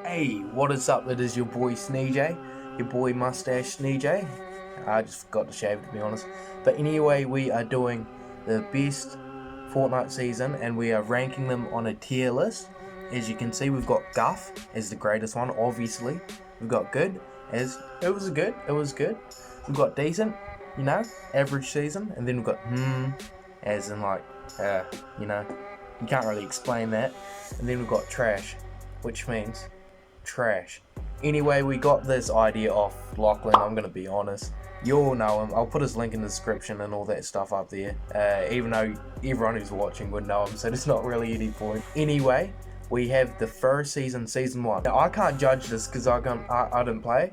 Hey, what is up? It is your boy Sne-Jay, your boy Mustache Sne-Jay. I just forgot to shave, to be honest. But anyway, we are doing the best Fortnite season and we are ranking them on a tier list. As you can see, we've got Guff as the greatest one, obviously. We've got good as it was good. We've got decent, average season, and then we've got as in like you know, you can't really explain that. And then we've got trash, which means trash. Anyway, we got this idea off Lachlan, I'm gonna be honest. You all know him. I'll put his link in the description and all that stuff up there. Even though everyone who's watching would know him, so there's not really any point. Anyway, we have the first season, season 1. Now, I can't judge this because I didn't play.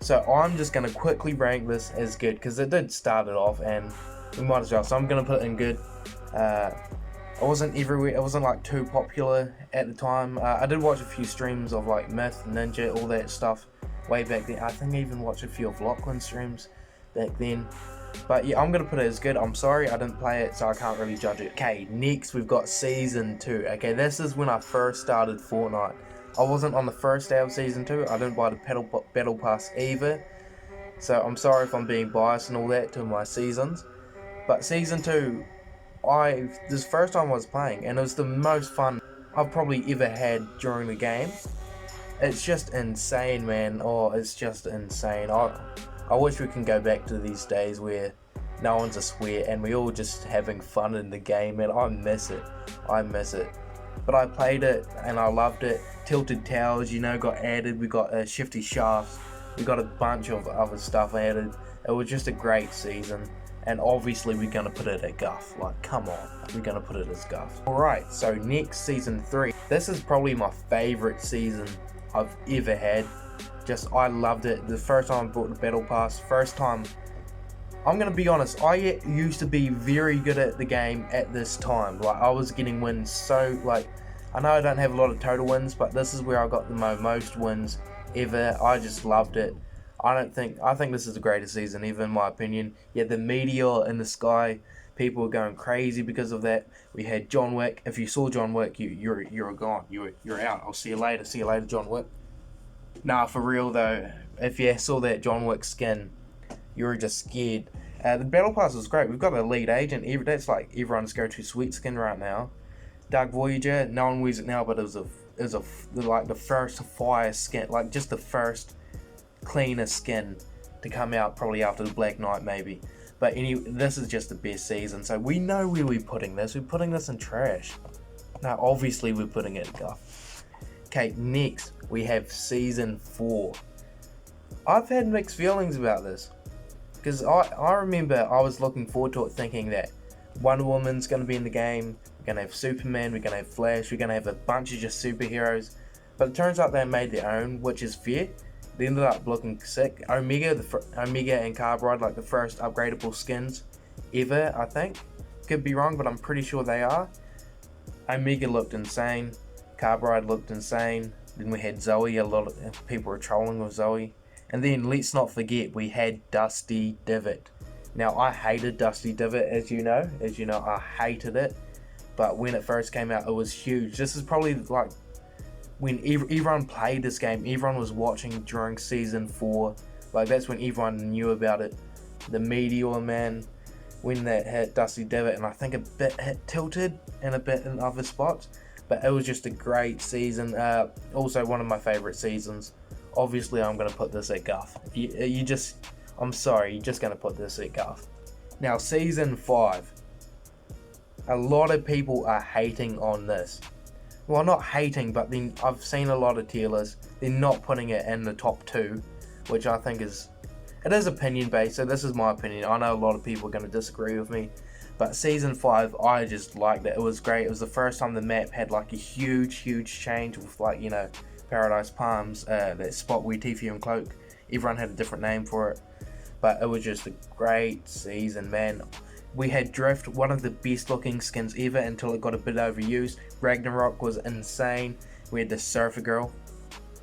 So I'm just gonna quickly rank this as good because it did start it off and we might as well. So I'm gonna put it in good. It wasn't everywhere, it wasn't like too popular at the time. I did watch a few streams of like Myth, Ninja, all that stuff way back then. I think I even watched a few of Lachlan's streams back then. But yeah, I'm gonna put it as good. I'm sorry I didn't play it, so I can't really judge it. Okay, next we've got Season 2. Okay, this is when I first started Fortnite. I wasn't on the first day of Season 2. I didn't buy the Battle Pass either. So I'm sorry if I'm being biased and all that to my seasons. But Season 2, this is the first time I was playing and it was the most fun I've probably ever had during the game. It's just insane, man. Oh, it's just insane. I wish we can go back to these days where no one's a swear and we all just having fun in the game, man. I miss it. But I played it and I loved it. Tilted Towers, got added. We got Shifty Shafts. We got a bunch of other stuff added. It was just a great season. And obviously we're going to put it at Guff. Like, come on. We're going to put it as Guff. Alright, so next, Season 3. This is probably my favourite season I've ever had. I loved it. The first time I bought the Battle Pass. First time. I'm going to be honest. I used to be very good at the game at this time. Like, I was getting wins so, I know I don't have a lot of total wins, but this is where I got the most wins ever. I just loved it. I think this is the greatest season ever, in my opinion. Yeah, the meteor in the sky, people were going crazy because of that. We had John Wick. If you saw John Wick, you're gone. You're out. I'll see you later. See you later, John Wick. Nah, for real though. If you saw that John Wick skin, you were just scared. The Battle Pass was great. We've got the Elite Agent. That's like everyone's go-to sweet skin right now. Dark Voyager. No one wears it now, but it was like the first fire skin, like just the first cleaner skin to come out, probably after the Black Knight maybe. But this is just the best season, so we know where we're putting this. We're putting this in trash. Now obviously we're putting it in Guff. Okay, next we have Season 4. I've had mixed feelings about this because I remember I was looking forward to it, thinking that Wonder Woman's going to be in the game, we're going to have Superman, we're going to have Flash, we're going to have a bunch of just superheroes. But it turns out they made their own, which is fair. They ended up looking sick. Omega and Carbide, like the first upgradable skins ever, I think. Could be wrong, but I'm pretty sure they are. Omega looked insane. Carbide looked insane. Then we had Zoe. A lot of people were trolling with Zoe. And then let's not forget we had Dusty Divot. Now I hated Dusty Divot, as you know. I hated it. But when it first came out, it was huge. This is probably like when everyone played this game, everyone was watching during Season 4. Like, that's when everyone knew about it. The Meteor, man, when that hit Dusty Divot, and I think a bit hit Tilted and a bit in other spots. But it was just a great season. Also one of my favourite seasons. Obviously, I'm going to put this at Guff. I'm sorry, you're just going to put this at Guff. Now, Season 5. A lot of people are hating on this. Well, not hating, but then I've seen a lot of tier lists. They're not putting it in the top 2, which I think is opinion based. So this is my opinion. I know a lot of people are going to disagree with me, but Season 5, I just liked it. It was great. It was the first time the map had like a huge change with Paradise Palms, that spot where Tifu and Cloak. Everyone had a different name for it, but it was just a great season, man. We had Drift, one of the best looking skins ever until it got a bit overused. Ragnarok was insane. We had the Surfer Girl.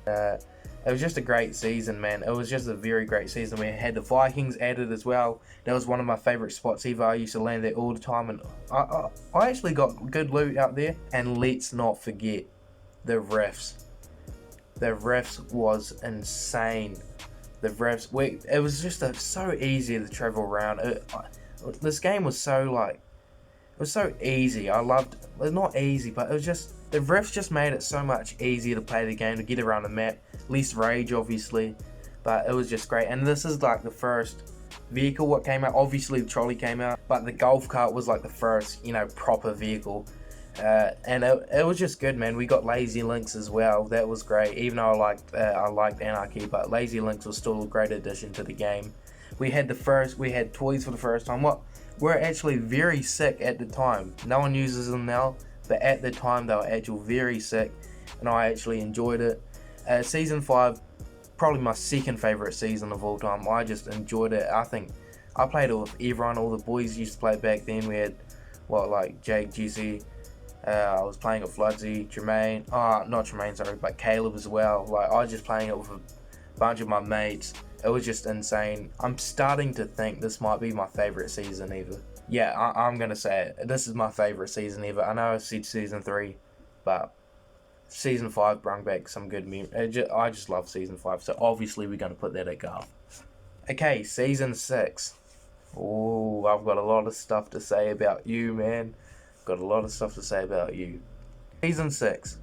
It was just a great season, man. It was just a very great season. We had the Vikings added as well. That was one of my favourite spots ever. I used to land there all the time, and I actually got good loot out there. And let's not forget the Rifts. The refs was insane. The refs, it was just so easy to travel around. This game was so it was so easy. I loved, well, not easy, but it was just, the refs just made it so much easier to play the game, to get around the map. Least rage, obviously, but it was just great. And this is like the first vehicle what came out. Obviously the trolley came out, but the golf cart was like the first, proper vehicle. And it was just good, man. We got Lazy Links as well. That was great. Even though I liked Anarchy, but Lazy Links was still a great addition to the game. We had toys for the first time. What were actually very sick at the time. No one uses them now, but at the time they were actually very sick, and I actually enjoyed it. Season 5, probably my second favorite season of all time. I just enjoyed it. I think I played it with everyone. All the boys used to play back then. We had Jake, Jesse. I was playing with Floodsy, Jermaine. Not Jermaine, sorry, but Caleb as well. I was just playing it with a bunch of my mates. It was just insane. I'm starting to think this might be my favorite season ever. Yeah, I'm gonna say it. This is my favorite season ever. I know I said season 3, but season 5 brought back some good memories. I just love season 5, so obviously we're gonna put that at golf. Okay, season 6. Oh, I've got a lot of stuff to say about you, man. Got a lot of stuff to say about you. Season 6.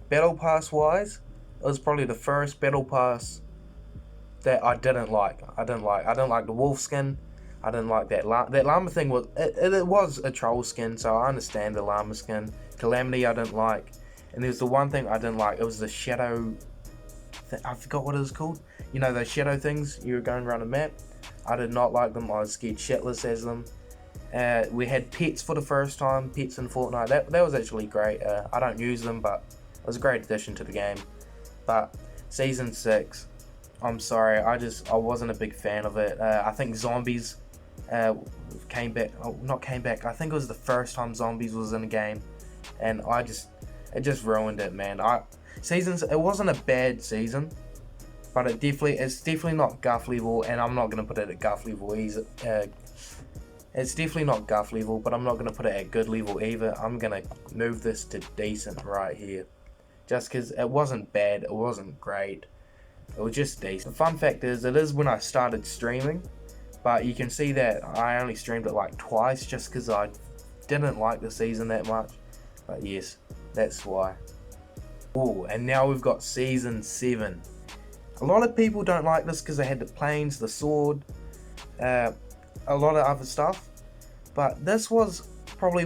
Battle Pass wise, it was probably the first Battle Pass that I didn't like. I didn't like the wolf skin. I didn't like that llama thing. It was a troll skin, so I understand the llama skin. Calamity I didn't like. And there's the one thing I didn't like. It was the shadow. I forgot what it was called. Those shadow things you were going around the map. I did not like them. I was scared shitless as them. We had pets for the first time. Pets in Fortnite. That was actually great. I don't use them, but it was a great addition to the game. But season 6, I'm sorry. I wasn't a big fan of it. I think zombies came back. Oh, not came back. I think it was the first time zombies was in the game, and it just ruined it, man. It wasn't a bad season, but it's definitely not Guff level, and I'm not gonna put it at Guff level either. It's definitely not Guff level, but I'm not gonna put it at good level either. I'm gonna move this to decent right here, just because it wasn't bad, it wasn't great, it was just decent. The fun fact is, it is when I started streaming, but you can see that I only streamed it like twice, just because I didn't like the season that much. But yes, that's why. Oh, and now we've got season 7. A lot of people don't like this because they had the planes, the sword, a lot of other stuff, but this was probably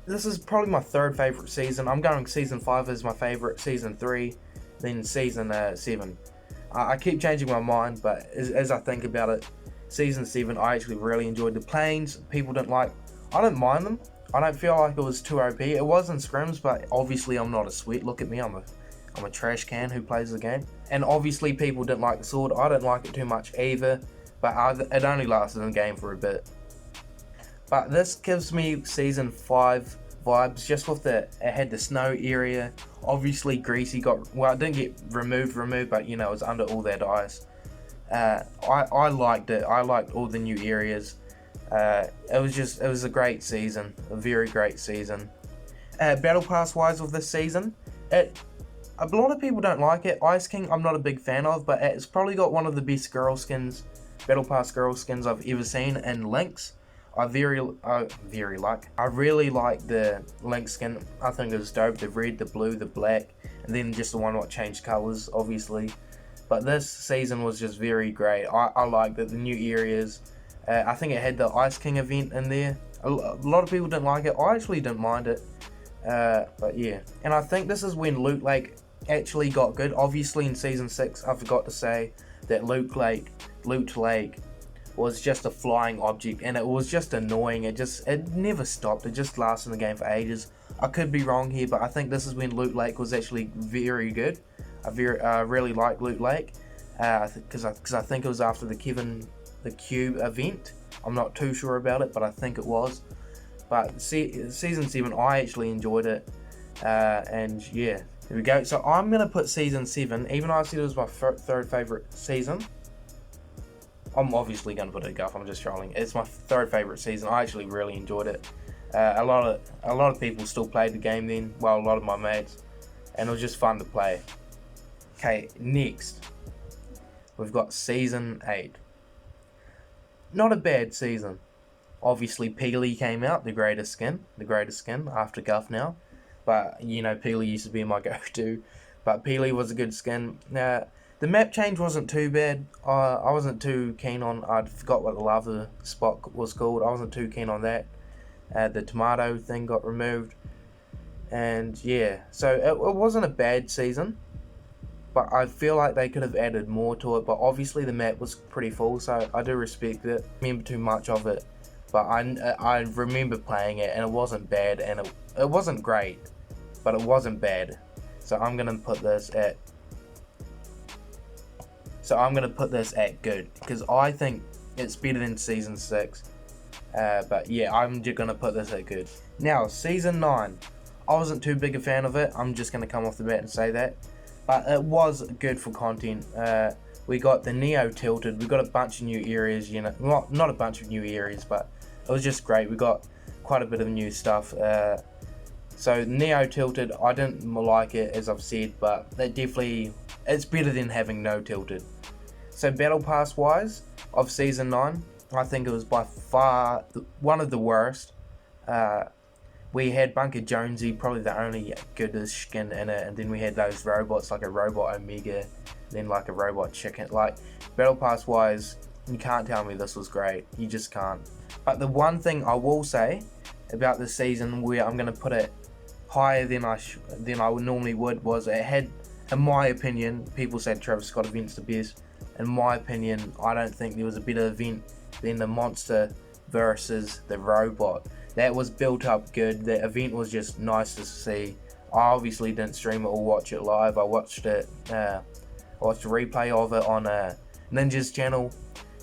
this is probably my third favorite season. I'm going season 5 as my favorite, season 3, then season 7. I keep changing my mind, but as I think about it, season 7 I actually really enjoyed. The planes people didn't like. I don't mind them. I don't feel like it was too OP. It was in scrims, but obviously I'm not a sweat. Look at me, I'm a trash can who plays the game. And obviously people didn't like the sword. I didn't like it too much either, but it only lasted in the game for a bit. But this gives me season 5 vibes, just with it had the snow area. Obviously Greasy it didn't get removed, but it was under all that ice. I liked it. I liked all the new areas. It was a great season, a very great season. Battle Pass wise with this season, a lot of people don't like it. Ice King I'm not a big fan of, but it's probably got one of the best Battle Pass girl skins I've ever seen, and Lynx. I really like the Lynx skin. I think it was dope. The red, the blue, the black, and then just the one what changed colours, obviously. But this season was just very great. I liked it. The new areas. I think it had the Ice King event in there. A lot of people didn't like it. I actually didn't mind it. But yeah. And I think this is when Loot Lake actually got good. Obviously in season 6, I forgot to say that Loot Lake was just a flying object, and it was just annoying. It never stopped. It just lasted in the game for ages. I could be wrong here, but I think this is when Loot Lake was actually very good. I really liked Loot Lake, because I think it was after the Kevin the Cube event. I'm not too sure about it, but I think it was. But season 7, I actually enjoyed it, and yeah, there we go. So I'm gonna put season 7, even though I said it was my third favorite season. I'm obviously gonna put it up. I'm just trolling. It's my third favorite season. I actually really enjoyed it. A lot of people still played the game then. Well, a lot of my mates. and it was just fun to play. Okay, next we've got Season 8. Not a bad season. Obviously Peely came out, the greatest skin after Guff now. But you know, Peely used to be my go-to. But Peely was a good skin. The map change wasn't too bad. I wasn't too keen on. I forgot what the lava spot was called. I wasn't too keen on that. The tomato thing got removed, and yeah, so it wasn't a bad season. But I feel like they could have added more to it. But obviously the map was pretty full, so I do respect it. I remember too much of it, but I remember playing it, and it wasn't bad, and it wasn't great, but it wasn't bad. So I'm gonna put this at. Good, because I think it's better than Season 6. But yeah, I'm just gonna put this at good. Now, Season 9. I wasn't too big a fan of it. I'm just gonna come off the bat and say that. But it was good for content. We got the Neo Tilted. We got a bunch of new areas, you know. Not a bunch of new areas, but it was just great. We got quite a bit of new stuff. So Neo Tilted, I didn't like it, as I've said, but it's better than having no tilted. So Battle Pass wise of Season 9, I think it was by far one of the worst. We had Bunker Jonesy, probably the only goodish skin in it, and then we had those robots like a Robot Omega, then like a Robot Chicken. Like, Battle Pass wise, you can't tell me this was great. You just can't. But the one thing I will say about this season, where I'm going to put it higher than I normally would, was it had, in my opinion, people said Travis Scott event's the best. In my opinion, I don't think there was a better event than the monster versus the robot. That was built up good. The event was just nice to see. I obviously didn't stream it or watch it live. I watched it. I watched a replay of it on Ninja's channel,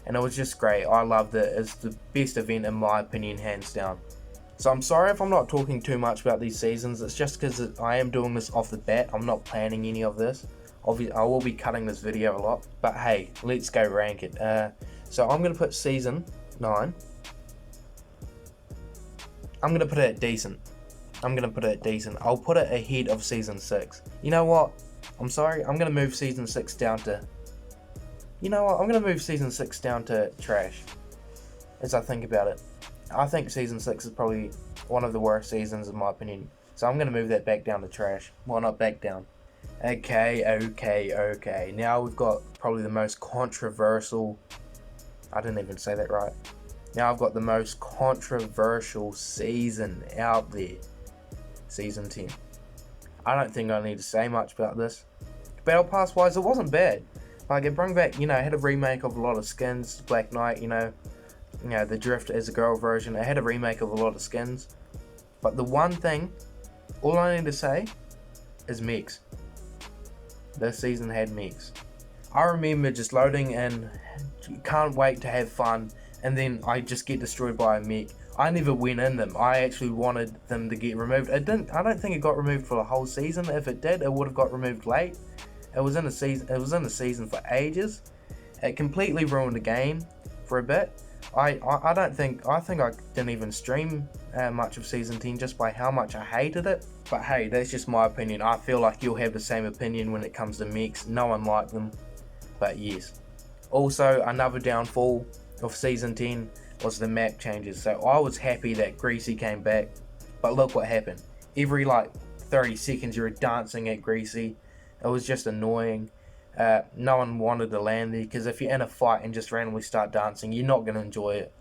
and it was just great. I loved it. It's the best event in my opinion, hands down. So I'm sorry if I'm not talking too much about these seasons. It's just because I am doing this off the bat. I'm not planning any of this. Obviously, I will be cutting this video a lot. But hey, let's go rank it. So I'm going to put Season 9. I'm going to put it at decent. I'll put it ahead of Season 6. You know what? I'm sorry. I'm going to move Season 6 down to... You know what? I'm going to move Season 6 down to trash. As I think about it. I think Season 6 is probably one of the worst seasons in my opinion. So I'm going to move that back down to trash. Well, not back down. Okay. Now we've got probably the most controversial... I didn't even say that right. Now I've got the most controversial season out there. Season 10. I don't think I need to say much about this. Battle Pass wise, it wasn't bad. Like, it brought back, it had a remake of a lot of skins. Black Knight, the Drift as a girl version. It had a remake of a lot of skins. But the one thing, all I need to say, is mechs. This season had mechs. I remember just loading and can't wait to have fun, and then I just get destroyed by a mech. I never went in them. I actually wanted them to get removed. I don't think it got removed for the whole season. If it did, it would have got removed late. It was in the season for ages. It completely ruined the game for a bit. I think I didn't even stream much of Season 10 just by how much I hated it. But hey, that's just my opinion. I feel like you'll have the same opinion when it comes to mechs. No one liked them, but yes. Also, another downfall of Season 10 was the map changes. So I was happy that Greasy came back, but look what happened. Every 30 seconds you were dancing at Greasy. It was just annoying. No one wanted to land there, because if you're in a fight and just randomly start dancing, you're not going to enjoy it.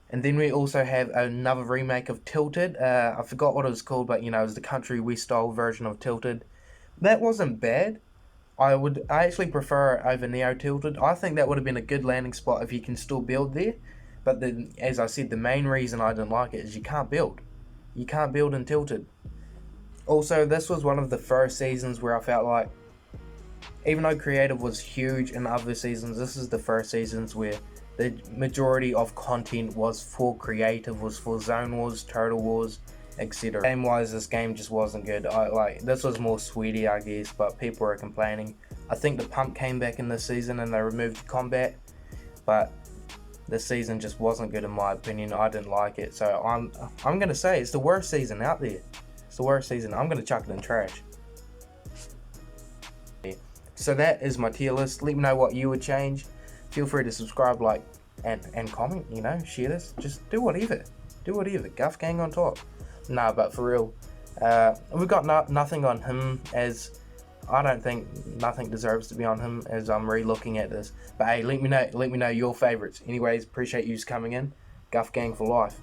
And then we also have another remake of Tilted. I forgot what it was called, but it was the country west style version of Tilted. That wasn't bad. I actually prefer it over Neo Tilted. I think that would have been a good landing spot if you can still build there. But then, as I said, the main reason I didn't like it is you can't build. You can't build in Tilted. Also, this was one of the first seasons where I felt like, even though creative was huge in other seasons, this is the first seasons where the majority of content was for creative, was for Zone Wars, Total Wars, etc. Game wise, this game just wasn't good. This was more sweetie, I guess, but people were complaining. I think the pump came back in this season and they removed combat, but this season just wasn't good in my opinion. I didn't like it, so I'm gonna say it's the worst season out there. It's the worst season. I'm gonna chuck it in trash. So that is my tier list. Let me know what you would change. Feel free to subscribe, like, and comment, share this. Just do whatever. Guff Gang on top. Nah, but for real, we've got nothing on him, as I don't think nothing deserves to be on him, as I'm re-looking at this. But hey, let me know your favourites. Anyways, appreciate you coming in. Guff Gang for life.